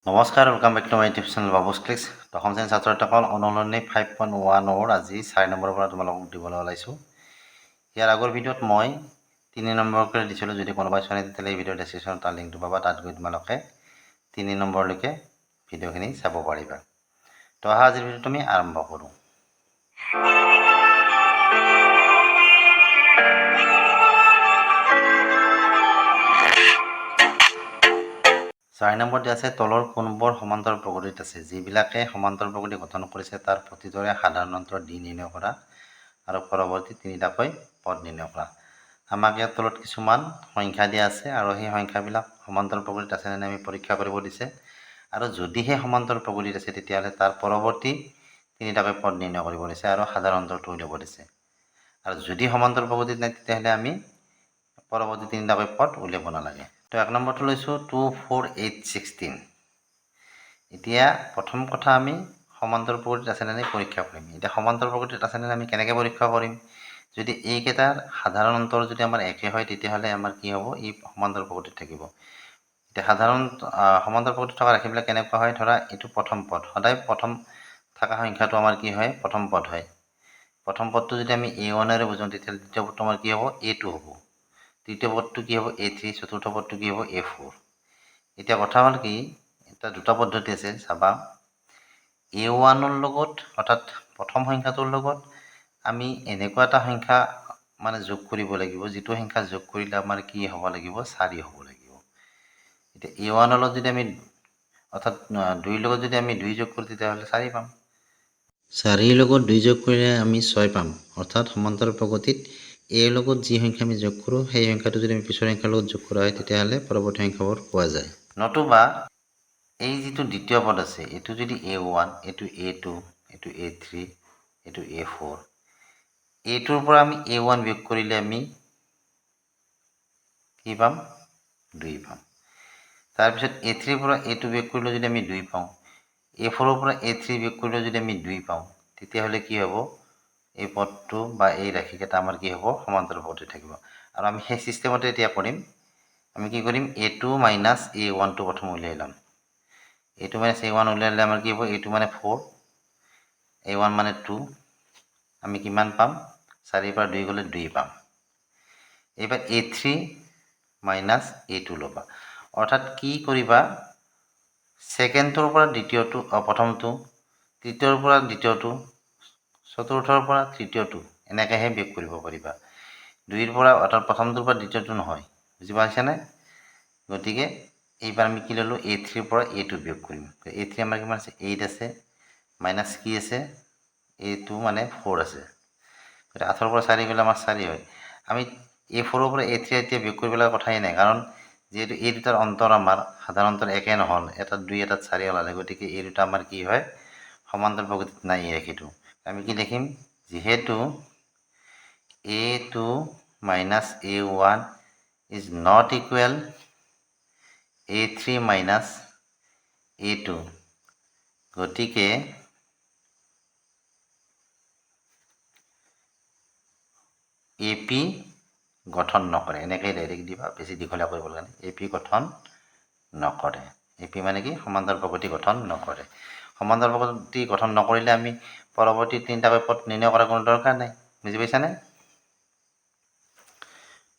নমস্কাৰ, welcome back to my YouTube channel Babu's clicks. দশম শ্ৰেণীৰ ছাত্ৰ-ছাত্ৰীসকল অনুৰণী 5.1 আজি 4 নম্বৰৰ পৰা তোমালোকক দিবলৈ ওলাইছোঁ। ইয়াৰ আগৰ ভিডিঅ'ত মই 3 নম্বৰকৈ দিছিলোঁ। যদি কোনোবাই চোৱা নাই তেতিয়াহ'লে এই ভিডিঅ'ৰ ডেছক্ৰিপশ্যনত তাৰ লিংকটো পাবা, তাত গৈ তোমালোকে 3 নম্বৰলৈকে ভিডিঅ'খিনি চাব পাৰিবা। তো অহা আজিৰ ভিডিঅ'টো আমি আৰম্ভ কৰোঁ। 4 নম্বৰতে আছে তলৰ কোনবোৰ সমান্তৰ প্ৰকৃতিত আছে। যিবিলাকে সমান্তৰ প্ৰকৃতি গঠন কৰিছে তাৰ প্ৰতিটোৰে সাধাৰণ অন্তৰ ডি নিৰ্ণয় কৰা আৰু পৰৱৰ্তী তিনিটাকৈ পদ নিৰ্ণয় কৰা। আমাক ইয়াত তলত কিছুমান সংখ্যা দিয়া আছে আৰু সেই সংখ্যাবিলাক সমান্তৰ প্ৰকৃতিত আছে নে আমি পৰীক্ষা কৰিব দিছে। আৰু যদিহে সমান্তৰ প্ৰকৃতিত আছে তেতিয়াহ'লে তাৰ পৰৱৰ্তী তিনিটাকৈ পদ নিৰ্ণয় কৰিব দিছে আৰু সাধাৰণ অন্তৰটো উলিয়াব দিছে। আৰু যদি সমান্তৰ প্ৰকৃতিত নাই তেতিয়াহ'লে আমি পৰৱৰ্তী তিনিটাকৈ পদ উলিয়াব নালাগে। তো 1 নম্বৰটো লৈছোঁ 2, 4, 8, 16। এতিয়া প্ৰথম কথা আমি সমান্তৰ প্ৰকৃতিত আছে নে পৰীক্ষা কৰিম। এতিয়া সমান্তৰ প্ৰকৃতিত আছে নে আমি কেনেকৈ পৰীক্ষা কৰিম? যদি এইকেইটাৰ সাধাৰণ অন্তৰ যদি আমাৰ একে হয় তেতিয়াহ'লে আমাৰ কি হ'ব, ই সমান্তৰ প্ৰকৃতিত থাকিব। এতিয়া সাধাৰণ সমান্তৰ প্ৰকৃতিত থকা ৰাশিবিলাক কেনেকুৱা হয়? ধৰা এইটো প্ৰথম পদ, সদায় প্ৰথম থকা সংখ্যাটো আমাৰ কি হয়? প্ৰথম পদ হয়। প্ৰথম পদটো যদি আমি A1ৰে বুজাওঁ তেতিয়াহ'লে দ্বিতীয় পদটো আমাৰ কি হ'ব? A2 হ'ব। তৃতীয় পদটো কি হ'ব? A3, চতুৰ্থ পদটো কি হ'ব? A4। এতিয়া কথা হ'ল কি, এটা দুটা পদ্ধতি আছে চাবা। A1ৰ লগত অৰ্থাৎ প্ৰথম সংখ্যাটোৰ লগত আমি এনেকুৱা এটা সংখ্যা যোগ কৰিব লাগিব, যিটো সংখ্যা যোগ কৰিলে আমাৰ কি হ'ব লাগিব? 4 হ'ব লাগিব। এতিয়া A1ৰ লগত যদি আমি অৰ্থাৎ 2ৰ লগত যদি আমি 2 যোগ কৰোঁ তেতিয়াহ'লে 4 পাম। 4ৰ লগত 2 যোগ কৰিলে আমি 6 পাম। অৰ্থাৎ সমান্তৰ প্ৰকৃতিত এৰ লগত যি সংখ্যা আমি যোগ কৰোঁ সেই সংখ্যাটো যদি আমি পিছৰ সংখ্যাৰ লগত যোগ কৰা হয় তেতিয়াহ'লে পৰৱৰ্তী সংখ্যাবোৰ পোৱা যায়। নতুবা এই যিটো দ্বিতীয় পদ আছে এইটো যদি A1, এইটো A2, এইটো A3, এইটো A4, এইটোৰ পৰা আমি A1 বিয়োগ কৰিলে আমি কি পাম? 2 পাম। তাৰপিছত A3ৰ পৰা A2 বিয়োগ কৰিলে যদি আমি 2 পাওঁ, A4ৰ পৰা A3 বিয়োগ কৰিলে যদি আমি 2 পাওঁ, তেতিয়াহ'লে কি হ'ব? এই পদটো বা এই ৰাশিকেইটা আমাৰ কি হ'ব? সমান্তৰ প্ৰকৃতিত থাকিব। আৰু আমি সেই ছিষ্টেমতে এতিয়া কৰিম। আমি কি কৰিম? A2 মাইনাছ A1টো প্ৰথম উলিয়াই ল'ম। A2 মাইনাছ A1 উলিয়ালে আমাৰ কি হ'ব? A2 মানে 4, A1 মানে 2। আমি কিমান পাম? 4ৰ পৰা 2 গ'লে 2 পাম। এইবাৰ A3 মাইনাছ A2 ল'বা। অৰ্থাৎ কি কৰিবা? ছেকেণ্ডটোৰ পৰা দ্বিতীয়টো, প্ৰথমটো, তৃতীয়ৰ পৰা দ্বিতীয়টো, চতুৰ্থৰ পৰা তৃতীয়টো, এনেকৈহে বিয়োগ কৰিব পাৰিবা। 2ৰ পৰা অৰ্থাৎ প্ৰথমটোৰ পৰা দ্বিতীয়টো নহয়। বুজি পাইছানে? গতিকে এইবাৰ আমি কি ল'লোঁ? A3ৰ পৰা A2 বিয়োগ কৰিম। A3 আমাৰ কিমান আছে? 8 আছে, মাইনাছ কি আছে? A2 মানে 4 আছে। গতিকে 8ৰ পৰা 4 গ'লে আমাৰ 4 হয়। আমি A4ৰ পৰা A3 এতিয়া বিয়োগ কৰিব লগা কথাই নাই, কাৰণ যিহেতু এই দুটাৰ অন্তৰ আমাৰ সাধাৰণ অন্তৰ একে নহ'ল, এটাত 2 এটাত 4 ওলালে, গতিকে এই দুটা আমাৰ কি হয়? সমান্তৰ প্ৰকৃতিত নাই এই ৰাশিটো। আমি কি লিখিম? যিহেতু A2 minus A1 is not equal A3 minus A2, গতিকে AP গঠন নকৰে। এনেকৈ ডাইৰেক্ট দিবা, বেছি দীঘলীয়া কৰিব লাগে। AP গঠন নকৰে। AP মানে কি? সমান্তৰ প্ৰকৃতি গঠন নকৰে। সমান্তৰ প্ৰকৃতি গঠন নকৰিলে আমি পৰৱৰ্তী তিনিটাকৈ পদ নিৰ্ণয় কৰাৰ কোনো দৰকাৰ নাই। বুজি পাইছানে?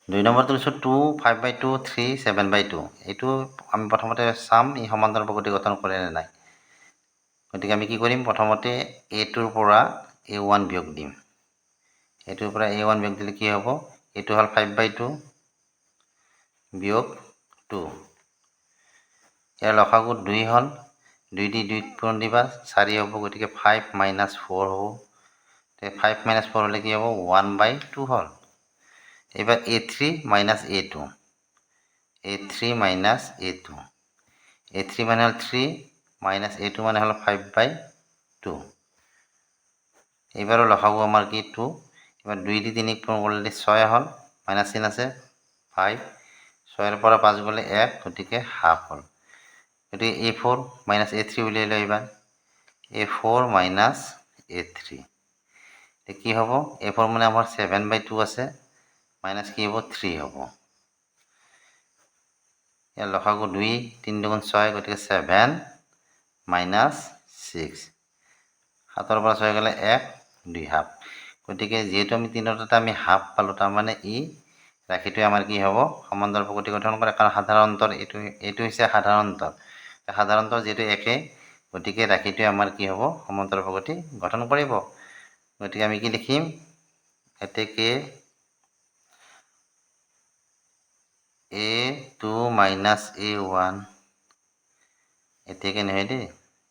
2 নম্বৰটো লৈছোঁ 2, 5/2, 3, 7/2। এইটো আমি প্ৰথমতে চাম ই সমান্তৰ প্ৰকৃতি গঠন কৰে নে নাই। গতিকে আমি কি কৰিম? প্ৰথমতে A2ৰ পৰা A1 বিয়োগ দিম। এইটোৰ পৰা A1 বিয়োগ দিলে কি হ'ব? এইটো হ'ল 5/2 বিয়োগ 2। ইয়াৰ লসাগু 2 হ'ল, 2 দি 2 পূৰণ দিবা, 4 হ'ব। গতিকে 5 মাইনাছ 4 হ'ব। 5 মাইনাছ 4 হ'লে কি হ'ব? 1/2 হ'ল। এইবাৰ A3 minus A2, A3 minus A2, A3 মানে হ'ল 3 মাইনাছ A2 মানে হ'ল 5/2। এইবাৰো লসাগু আমাৰ কি? 2। এবাৰ 2 দি 3 পূৰণ কৰিলে 6 হ'ল, মাইনাছ চিন আছে 5, 6ৰ পৰা 5 গ'লে 1, গতিকে হাফ হ'ল। গতিকে A4 মাইনাছ A3 উলিয়াই লওঁ। এইবাৰ A4 মাইনাছ A3 কি হ'ব? A4 মানে আমাৰ 7/2 আছে, মাইনাছ কি হ'ব? 3 হ'ব। ইয়াৰ লসাগু 2 3 দুগুণ 6 গতিকে 7 মাইনাছ 6 7ৰ পৰা 6 গ'লে 1 2 হাফ গতিকে যেহেতু আমি তিনিটাতে আমি হাফ পালোঁ তাৰমানে ই ৰাশিটোৱে আমাৰ কি হ'ব সমান্তৰাল প্ৰকৃতি গঠন কৰে কাৰণ সাধাৰণতৰ এইটো হৈছে সাধাৰণতৰ যেহেতু একে গতিকে ৰাশিটোৱে আমাৰ কি হ'ব সমান্তৰাল প্ৰকৃতি গঠন কৰিব গতিকে আমি কি লিখিম এতেকে a2 মাইনাছ a1 এতেকে নহয় দেই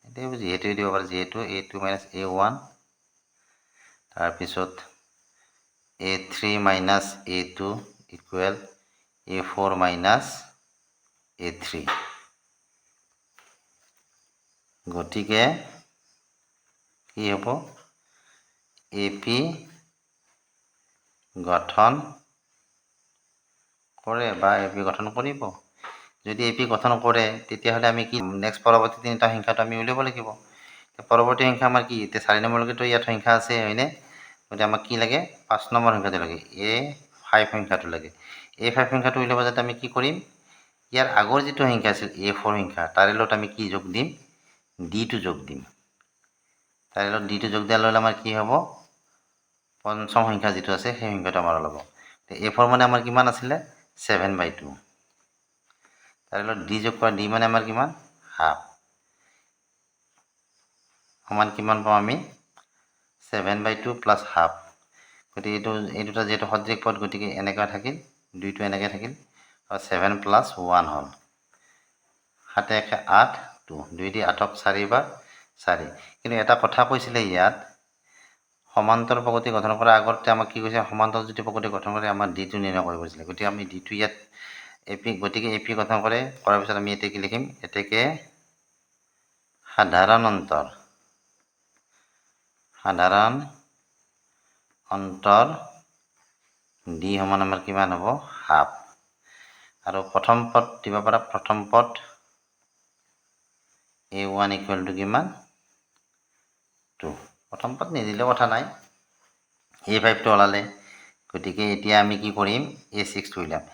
এতিয়া যিহেতু দিব পাৰে যিহেতু a2 মাইনাছ a1 তাৰপিছত a3 minus a2 equal a4 minus a3 গতিকে কি হ'ব AP গঠন কৰে বা AP গঠন কৰিব যদি AP গঠন কৰে তেতিয়াহ'লে আমি কি নেক্সট পৰৱৰ্তী তিনিটা সংখ্যাটো আমি উলিয়াব লাগিব পৰৱৰ্তী সংখ্যা আমাৰ কি এতিয়া 4 নম্বৰলৈকেতো ইয়াত সংখ্যা আছে হয়নে গতিকে আমাক কি লাগে 5 নম্বৰ সংখ্যাটো লাগে A5 সংখ্যাটো লাগে A5 সংখ্যাটো উলিয়াব যাতে আমি কি কৰিম ইয়াৰ আগৰ যিটো সংখ্যা আছিল A4 সংখ্যা তাৰে লগত আমি কি যোগ দিম D2 যোগ দিম তাৰে লগত D2 যোগ দিয়াৰ লগে আমাৰ কি হ'ব পঞ্চম সংখ্যা যিটো আছে সেই সংখ্যাটো আমাৰ ওলাব A4 মানে আমাৰ কিমান আছিলে 7/2 তাৰে লগত D যোগ কৰা D মানে আমাৰ কিমান হাফ সমান কিমান পাওঁ আমি 7/2 প্লাছ হাফ গতিকে এই দুটা যেহেতু সদৃশ পদ গতিকে এনেকুৱা থাকিল 2টো এনেকৈ থাকিল আৰু 7 + 1 হ'ল 7 1 8 2 2 দি 8ক 4 বাৰ 4 কিন্তু এটা কথা কৈছিলে ইয়াত সমান্তৰাল প্ৰকৃতি গঠন কৰাৰ আগতে আমাক কি কৈছে সমান্তৰাল যদি প্ৰকৃতি গঠন কৰে আমাৰ D2 নিৰ্ণয় কৰিব দিছিলে গতিকে আমি D2 ইয়াত গতিকে AP গঠন কৰাৰ পিছত আমি এতিয়া কি লিখিম এতেকে সাধাৰণ অন্তৰ D সমান আমাৰ কিমান হ'ব হাফ আৰু প্ৰথম পদ দিব পৰা প্ৰথম পদ A1 ইকুৱেল টু কিমান 2 প্ৰথম পদ নিদিলেও কথা নাই A5টো ওলালে গতিকে এতিয়া আমি কি কৰিম A6টো উলিয়াম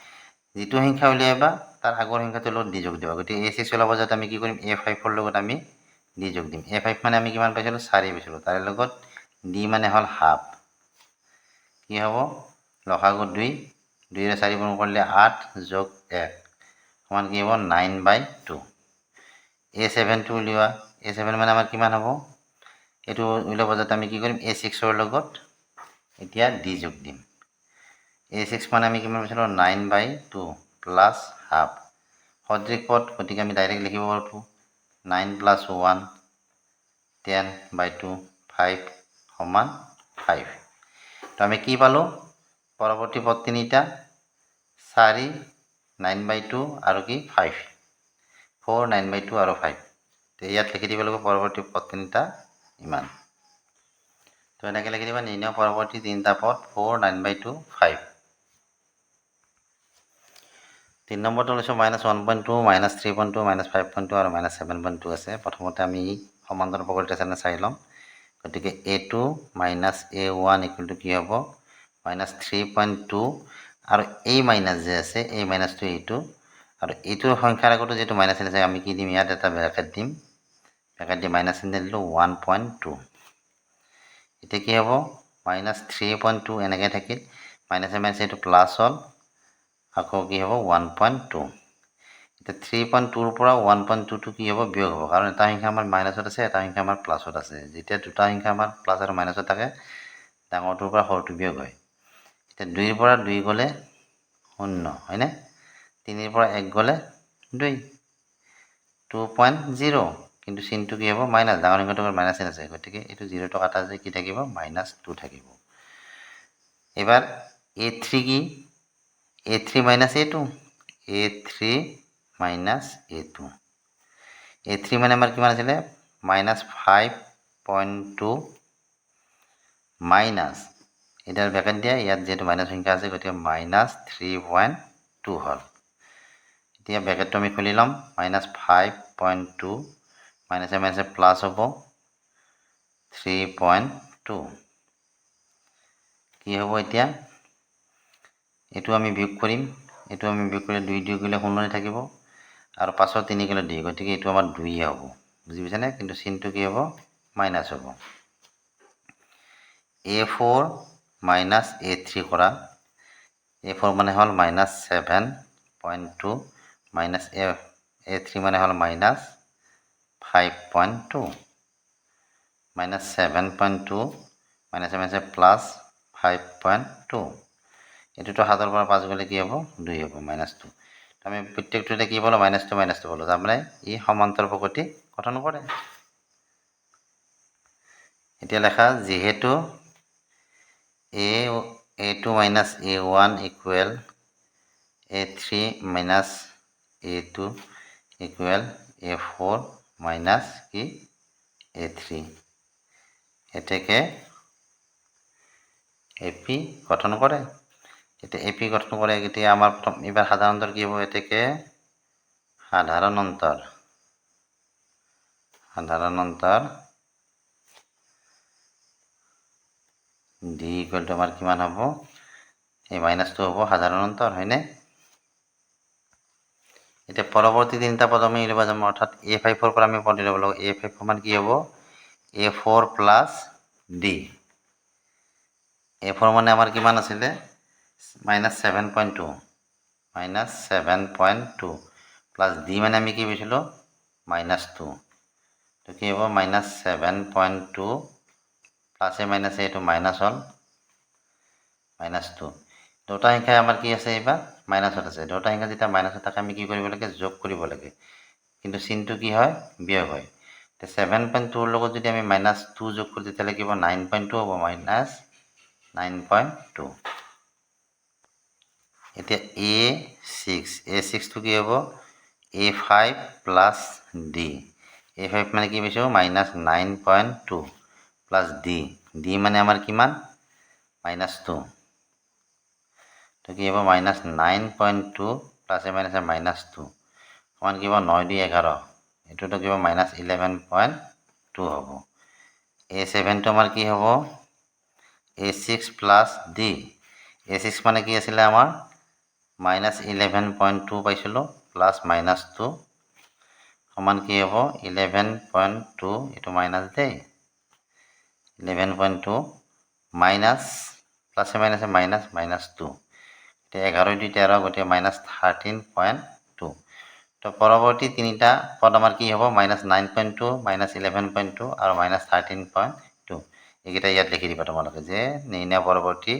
যিটো সংখ্যা উলিয়াবা তাৰ আগৰ সংখ্যাটোৰ লগত D যোগ দিবা গতিকে A6 ওলাব যাতে আমি কি কৰিম A5ৰ লগত আমি D যোগ দিম A5 মানে আমি কিমান পাইছিলোঁ 4 পাইছিলোঁ তাৰে লগত D মানে হ'ল হাফ কি হ'ব লসাগু 2 2ৰে 4 গুণ কৰিলে 8 যোগ 1 সমান কি হ'ব 9/2 A7টো উলিওৱা A7 মানে আমাৰ কিমান হ'ব এইটো উলিয়াব যাতে আমি কি কৰিম A6ৰ লগত এতিয়া D যোগ দিম A6 মানে আমি কিমান পাইছিলোঁ 9/2 প্লাছ হাফ সদৃশ পদ গতিকে আমি ডাইৰেক্ট লিখিব পাৰোঁ 9 + 1 10/2 5 সমান 5 তো আমি কি পালোঁ পৰৱৰ্তী পদ তিনিটা 4 9/2 আৰু কি 5 4 9/2 আৰু 5 তো ইয়াত লিখি দিব লাগিব পৰৱৰ্তী পদ তিনিটা ইমান তো এনেকৈ লিখি দিবা নিৰ্ণয় পৰৱৰ্তী তিনিটা পদ 4 9/2 5 3 নম্বৰটো লৈছোঁ -1.2 -3.2 -5.2 আৰু -7.2 আছে প্ৰথমতে আমি সমান্তৰাল প্ৰকৃতি আছে নে চাই ল'ম গতিকে A2 minus A1 equal to কি হ'ব -3.2 আৰু এই মাইনাছ যে আছে এই মাইনাছটো এইটো আৰু এইটোৰ সংখ্যাৰ আগতো যিটো মাইনাছ আছে আমি কি দিম ইয়াত এটা ব্ৰেকেট দিম ব্ৰেকেট দি মাইনাছ চিন দিলোঁ 1.2 এতিয়া কি হ'ব -3.2 এনেকৈ থাকিল মাইনাছে মাইনাছে এইটো প্লাছ হ'ল আকৌ কি হ'ব 1.2 এতিয়া 3.2ৰ পৰা 1.2টো কি হ'ব বিয়োগ হ'ব কাৰণ এটা সংখ্যা আমাৰ মাইনাছত আছে এটা সংখ্যা আমাৰ প্লাছত আছে যেতিয়া দুটা সংখ্যা আমাৰ প্লাছ আৰু মাইনাছত থাকে ডাঙৰটোৰ পৰা সৰুটো বিয়োগ হয় এতিয়া 2ৰ পৰা 2 গ'লে 0 হয়নে 3ৰ পৰা 1 গ'লে 2 2.0 কিন্তু চিনটো কি হ'ব মাইনাছ ডাঙৰ সংখ্যাটো মাইনাছ চিন আছে গতিকে এইটো 0টো কাটা যায় কি থাকিব -2 থাকিব এবাৰ A3 কি A3 minus A2 A3 minus A2 A3 মানে আমাৰ কিমান আছিলে -5.2 মাইনাছ এটাৰ ব্ৰেকেট দিয়া ইয়াত যেহেতু মাইনাছ সংখ্যা আছে গতিকে -3.2 হ'ল এতিয়া ব্ৰেকেটটো আমি খুলি ল'ম -5.2 মাইনাছে মাইনাছে প্লাছ হ'ব 3.2 কি হ'ব এতিয়া এইটো আমি বিয়োগ কৰিম এইটো আমি বিয়োগ কৰিলে 2 2 গ'লে 0 থাকিব আৰু 5ৰ 3 গ'লে 2, গতিকে এইটো আমাৰ 2 হ'ব, বুজি পাইছেনে? কিন্তু চিনটো কি হ'ব? মাইনাছ হ'ব। A4 মাইনাছ A3 কৰা, A4 মানে হ'ল মাইনাছ 7.2 মাইনাছ A3 মানে হ'ল minus 5.2 minus 7.2 minus minus plus 5.2, এইটোতো 7ৰ পৰা 5 গ'লে কি হ'ব? 2 হ'ব, -2। আমি প্ৰত্যেকটোতে কি পালোঁ? -2 পালোঁ, তাৰমানে ই সমান্তৰ প্ৰকৃতি গঠন কৰে। এতিয়া লেখা, যিহেতু A2 minus A1 equal A3 minus A2 equal A4 minus কি A3, এতেকে AP গঠন কৰে। এতিয়া AP গঠন কৰে, এতিয়া আমাৰ প্ৰথম এবাৰ সাধাৰণ অন্তৰ কি হ'ব? এতেকে সাধাৰণ অন্তৰ D ইকুৱেল টু আমাৰ কিমান হ'ব? এই -2 হ'ব সাধাৰণ অন্তৰ, হয়নে? এতিয়া পৰৱৰ্তী তিনিটা পদ আমি উলিয়াব যাম, অৰ্থাৎ A5ৰ পৰা আমি পদ উলিয়াব লাগিব। A5 সমান কি হ'ব? A4 plus D। A4 মানে আমাৰ কিমান আছিলে? -7.2 প্লাছ D মানে আমি কি পাইছিলোঁ? -2। তো কি হ'ব? -7.2 প্লাছে মাইনাছে এইটো মাইনাছ হ'ল, -2। দুটা সংখ্যাই আমাৰ কি আছে? এইবাৰ মাইনাছত আছে। দুটা সংখ্যা যেতিয়া মাইনাছত থাকে আমি কি কৰিব লাগে? যোগ কৰিব লাগে, কিন্তু চিনটো কি হয়? বিয়োগ হয়। এতিয়া 7.2ৰ লগত যদি আমি -2 যোগ কৰোঁ তেতিয়াহ'লে কি হ'ব? 9.2 হ'ব, -9.2। এতিয়া A6টো কি হ'ব? A5 plus D। A5 মানে কি পাইছোঁ? -9.2 প্লাছ D মানে আমাৰ কিমান? -2। তো কি হ'ব? -9.2 প্লাছে মাইনাছে -2 সমান কি হ'ব? 9 2 11, এইটোতো কি হ'ব? -11.2 হ'ব। A7টো আমাৰ কি হ'ব? A6 plus D। A6 মানে কি আছিলে আমাৰ? -11.2 পাইছিলোঁ, প্লাছ -2 সমান কি হ'ব? 11.2, এইটো মাইনাছ দেই, 11.2 মাইনাছ প্লাছে মাইনাছে -2। এতিয়া 11 2 13, গতিকে -13.2। তো পৰৱৰ্তী তিনিটা পদ আমাৰ কি হ'ব? -9.2, -11.2 আৰু -13.2। এইকেইটা ইয়াত লিখি দিবা তোমালোকে, যে নিৰ্ণয় পৰৱৰ্তী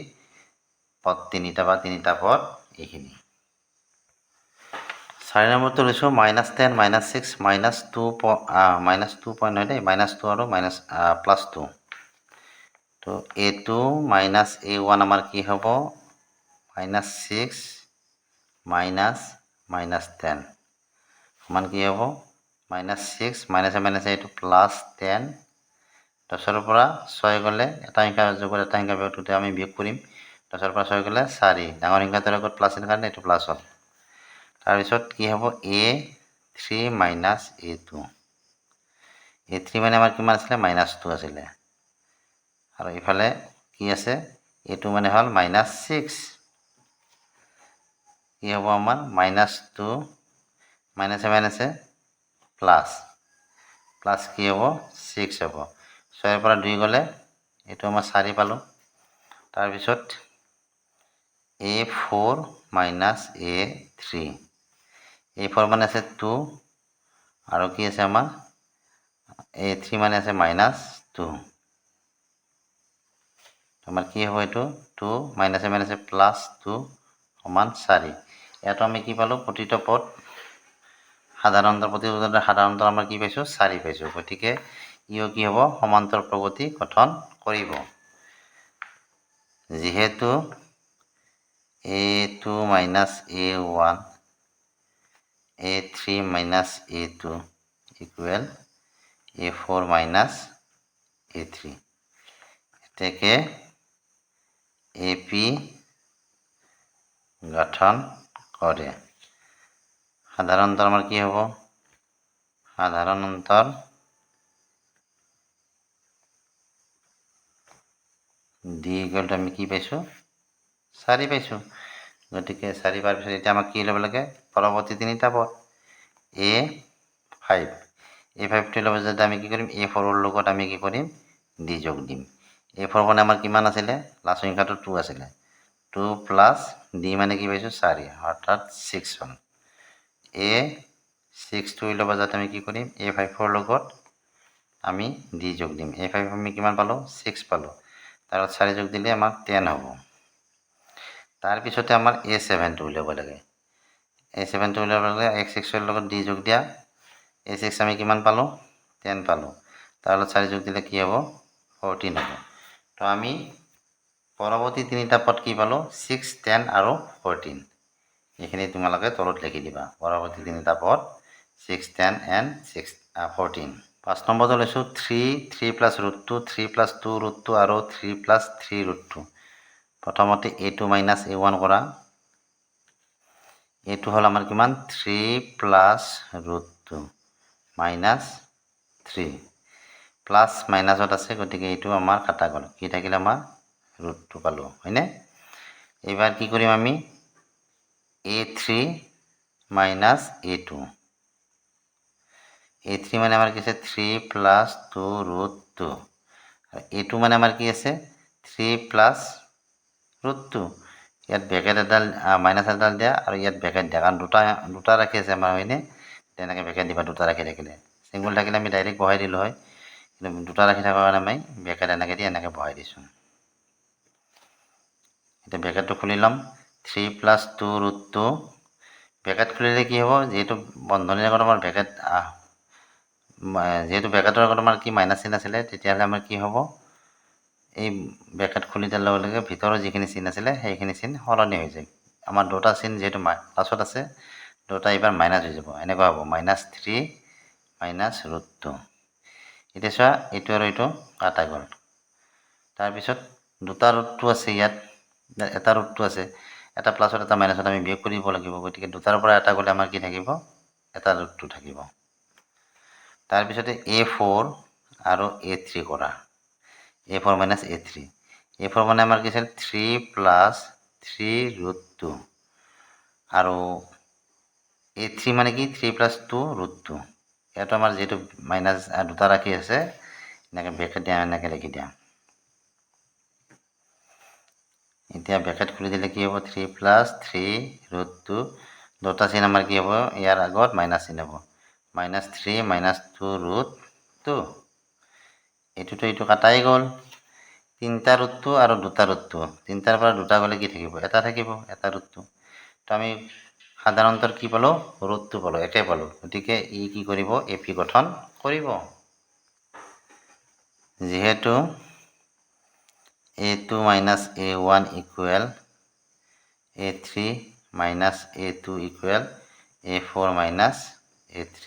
পদ তিনিটা বা তিনিটা পদ এইখিনি। 4 নম্বৰটো লৈছোঁ -10 -6 -2 পইণ্ট হয় দেই, -2 আৰু +2। তো A2 মাইনাছ A1 আমাৰ কি হ'ব? -6 -10 সমান কি হ'ব? -6 মাইনাছে মাইনাছে এইটো +10, 10ৰ পৰা 6 গ'লে এটা সংখ্যা যোগত এটা সংখ্যা বিয়োগটোতে আমি বিয়োগ কৰিম। 10ৰ পৰা 6 গ'লে 4, ডাঙৰ সংখ্যাটোৰ লগত প্লাছ আছিল কাৰণে এইটো প্লাছ হ'ল। তাৰপিছত কি হ'ব? A3 minus A2। A3 মানে আমাৰ কিমান আছিলে? -2 আছিলে, আৰু ইফালে কি আছে? A2 মানে হ'ল -6। কি হ'ব আমাৰ? -2 মাইনাছে মাইনাছে প্লাছ কি হ'ব? 6 হ'ব। 6ৰ পৰা 2 গ'লে এইটো আমাৰ 4 পালোঁ। তাৰপিছত A4 মাইনাছ A3। A4 মানে আছে 2, আৰু কি আছে আমাৰ? A3 মানে আছে -2। আমাৰ কি হ'ব? এইটো 2 মাইনাছে মাইনাছে +2 সমান 4। ইয়াতো আমি কি পালোঁ? প্ৰতিটো পদ সাধাৰণ অন্তৰ, প্ৰতিটো সাধাৰণ অন্তৰ আমাৰ কি পাইছোঁ? 4 পাইছোঁ। গতিকে ইও কি হ'ব? সমান্তৰ প্ৰগতি গঠন কৰিব। যিহেতু A2 minus A1 A3 minus A2 equal A4 minus A3, এতেকে AP গঠন কৰে। সাধাৰণ অন্তৰ আমাৰ কি হ'ব? সাধাৰণ অন্তৰ D ইকুৱেল টু আমি কি পাইছোঁ? 4 পাইছোঁ। গতিকে 4 পোৱাৰ পিছত এতিয়া আমাক কি ল'ব লাগে? পৰৱৰ্তী তিনিটা পদ। A5 A5টোৰ লগত যদি আমি কি কৰিম A4ৰ লগত আমি কি কৰিম D যোগ দিম। A4 মানে আমাৰ কিমান আছিলে লাষ্ট সংখ্যাটো 2 আছিলে 2 প্লাছ D মানে কি পাইছোঁ 4 অৰ্থাৎ 6 হ'ল। A6টোৰ লগত যাতে আমি কি কৰিম A5ৰ লগত আমি D যোগ দিম। A5 আমি কিমান পালোঁ 6 পালোঁ তাৰপিছত 4 যোগ দিলে আমাৰ 10 হ'ব। তাৰপিছতে আমাৰ A7টো উলিয়াব লাগে। A7টো উলিয়াব লাগে X6ৰ লগত D যোগ দিয়া। A6 আমি কিমান পালোঁ 10 পালোঁ তাৰপিছত 4 যোগ দিলে কি হ'ব 14 হ'ব। তো আমি পৰৱৰ্তী তিনিটা পদ কি পালোঁ 6 10 আৰু 14 এইখিনি তোমালোকে তলত লিখি দিবা পৰৱৰ্তী তিনিটা পদ 6 10 and 14। 5 নম্বৰটো লৈছোঁ 3 প্লাছ ৰুট 2 3 প্লাছ 2 ৰুট 2 আৰু 3 প্লাছ 3 ৰুট 2। প্ৰথমতে A2 মাইনাছ A1 কৰা। এইটো হ'ল আমাৰ কিমান 3 প্লাছ ৰুট 2 মাইনাছ 3 প্লাছ মাইনাছত আছে গতিকে এইটো আমাৰ কাটা গ'ল কি থাকিল আমাৰ ৰুট 2 পালোঁ হয়নে। এইবাৰ কি কৰিম আমি A3 মাইনাছ A2 A3 মানে আমাৰ কি আছে 3 প্লাছ 2 ৰুট 2 আৰু A2 মানে আমাৰ কি আছে 3 প্লাছ ৰুট 2 ইয়াত ব্ৰেকেট এডাল মাইনাছ এডাল দিয়া আৰু ইয়াত ব্ৰেকেট দিয়া কাৰণ দুটা ৰাখি আছে আমাৰ হয়নে তেনেকৈ ব্ৰেকেট দিবা দুটা ৰাখি থাকিলে চিংগুল থাকিলে আমি ডাইৰেক্ট বহাই দিলোঁ হয় কিন্তু দুটা ৰাখি থকাৰ কাৰণে আমি ব্ৰেকেট এনেকৈ দি এনেকৈ বহাই দিছোঁ। এতিয়া ব্ৰেকেটটো খুলি ল'ম 3 প্লাছ 2 ৰুট 2 ব্ৰেকেট খুলিলে কি হ'ব যিহেতু বন্ধনীৰ আগত আমাৰ ব্ৰেকেট যিহেতু ব্ৰেকেটৰ আগত আমাৰ কি মাইনাছ চিন আছিলে তেতিয়াহ'লে আমাৰ কি হ'ব এই ব্ৰেকেট খুলি দিয়াৰ লগে লগে ভিতৰৰ যিখিনি চিন আছিলে সেইখিনি চিন সলনি হৈ যায় আমাৰ দুটা চিন যিহেতু প্লাছত আছে দুটা এইবাৰ মাইনাছ হৈ যাব এনেকুৱা হ'ব -3 মাইনাছ ৰুট 2। এতিয়া চোৱা এইটো আৰু এইটো কাটা গ'ল তাৰপিছত দুটা ৰুট 2 আছে ইয়াত এটা ৰুট 2 আছে এটা প্লাছত এটা মাইনাছত আমি বিয়োগ কৰিব লাগিব গতিকে দুটাৰ পৰা এটা গ'লে আমাৰ কি থাকিব এটা ৰুট 2 থাকিব। তাৰপিছতে A4 আৰু A3 কৰা A4 মাইনাছ A3 A4 মানে আমাৰ কি আছিল 3 প্লাছ 3 ৰুট 2 আৰু A3 মানে কি 3 প্লাছ 2 ৰুট 2 ইয়াতো আমাৰ যিহেতু মাইনাছ দুটা ৰাখি আছে এনেকৈ ব্ৰেকেট দিয়া এনেকৈ লিখি দিয়া। এতিয়া ব্ৰেকেট খুলি দিলে কি হ'ব 3 প্লাছ 3 ৰুট 2 দুটা চিন আমাৰ কি হ'ব ইয়াৰ আগত মাইনাছ চিন হ'ব -3 মাইনাছ 2 ৰুট 2 এইটোতো এইটো কাটাই গ'ল তিনিটা ৰুট 2 আৰু দুটা ৰুট 2 তিনিটাৰ পৰা দুটা গ'লে কি থাকিব এটা থাকিব এটা ৰুট 2 তো আমি সাধাৰণতে কি পালোঁ ৰুট 2 পালোঁ একে পালোঁ গতিকে ই কি কৰিব AP গঠন কৰিব। যিহেতু A2 minus A1 equal A3 minus A2 equal A4 minus A3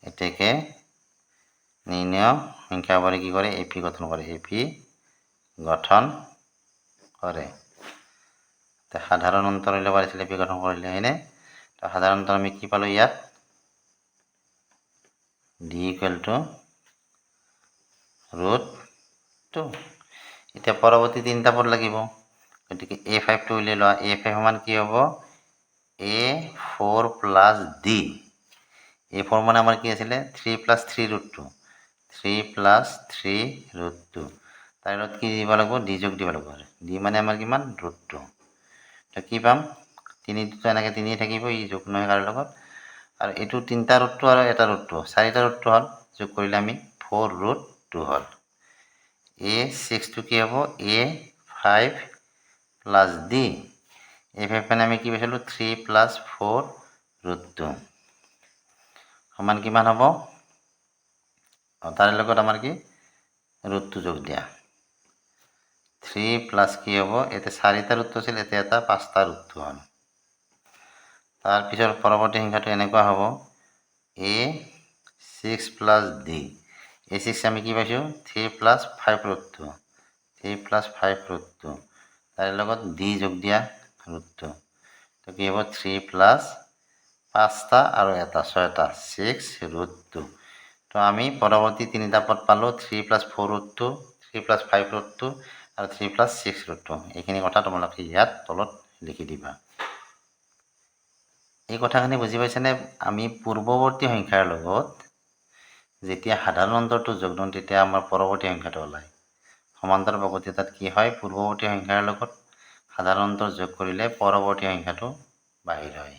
এতেকে নিৰ্ণয় সংখ্যাবোৰে কি কৰে AP গঠন কৰে AP গঠন কৰে। সাধাৰণ অন্তৰ উলিয়াব পাৰিছিলে AP গঠন কৰিলে হয়নে তো সাধাৰণ অন্তৰ আমি কি পালোঁ ইয়াত D ইকুৱেল টু ৰুট 2। এতিয়া পৰৱৰ্তী তিনিটা পদ লাগিব গতিকে A5টো উলিয়াই লোৱা A5 সমান কি হ'ব A4 প্লাছ D A4 মানে আমাৰ কি আছিলে 3 প্লাছ 3 ৰুট 2 3 প্লাছ 3 ৰুট 2 তাৰ লগত কি দিব লাগিব D যোগ দিব লাগিব D মানে আমাৰ কিমান ৰুট 2 তো কি পাম 3 দুটা এনেকৈ 3 থাকিব ই যোগ নহয় কাৰো লগত আৰু এইটো তিনিটা ৰুট 2 আৰু এটা ৰুট 2 চাৰিটা ৰুট 2 হ'ল যোগ কৰিলে আমি 4 ৰুট 2 হ'ল। A6টো কি হ'ব A5 প্লাছ D A5 মানে আমি কি পাইছিলোঁ 3 প্লাছ 4 ৰুট 2 সমান কিমান হ'ব তাৰে লগত আমাৰ কি ৰুট 2 যোগ দিয়া 3 প্লাছ কি হ'ব এতিয়া 4টা ৰুট 2 আছিল এতিয়া এটা 5টা ৰুট 2 হ'ল। তাৰপিছত পৰৱৰ্তী সংখ্যাটো এনেকুৱা হ'ব A6 প্লাছ D A6 আমি কি পাইছোঁ 3 প্লাছ 5 ৰুট 2 3 প্লাছ 5 ৰুট 2 তাৰে লগত D যোগ দিয়া ৰুট 2 তো কি হ'ব 3 প্লাছ 5টা আৰু এটা 6টা 6 ৰুট 2 তো আমি পৰৱৰ্তী তিনিটা পদ পালোঁ 3 প্লাছ 4 ৰুট 2 3 প্লাছ 5 ৰুট 2 আৰু 3 প্লাছ 6 ৰুট 2 এইখিনি কথা তোমালোকে ইয়াত তলত লিখি দিবা। এই কথাখিনি বুজি পাইছেনে? আমি পূৰ্বৱৰ্তী সংখ্যাৰ লগত যেতিয়া সাধাৰণ অন্তৰটো যোগ দিওঁ তেতিয়া আমাৰ পৰৱৰ্তী সংখ্যাটো ওলায়। সমান্তৰাল বক্ৰতাত কি হয়, পূৰ্বৱৰ্তী সংখ্যাৰ লগত সাধাৰণ অন্তৰ যোগ কৰিলে পৰৱৰ্তী সংখ্যাটো বাহিৰ হয়।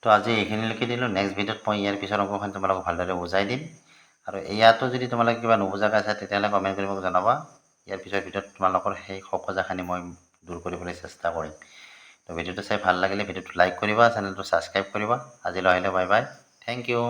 তো আজি এইখিনিলৈকে দিলোঁ। নেক্সট ভিডিঅ'ত মই ইয়াৰ পিছৰ অংশখন তোমালোকক ভালদৰে বুজাই দিম। আৰু ইয়াতো যদি তোমালোকে কিবা নুবুজাকৈ আছে তেতিয়াহ'লে কমেণ্ট কৰি মোক জনাবা। ইয়াৰ পিছৰ ভিডিঅ'ত তোমালোকৰ সেই সকজাখিনি মই দূৰ কৰিবলৈ চেষ্টা কৰিম। তো ভিডিঅ'টো চাই ভাল লাগিলে ভিডিঅ'টো লাইক কৰিবা, চেনেলটো ছাবস্ক্ৰাইব কৰিবা। আজিলৈ আহিলে বাই বাই, থেংক ইউ।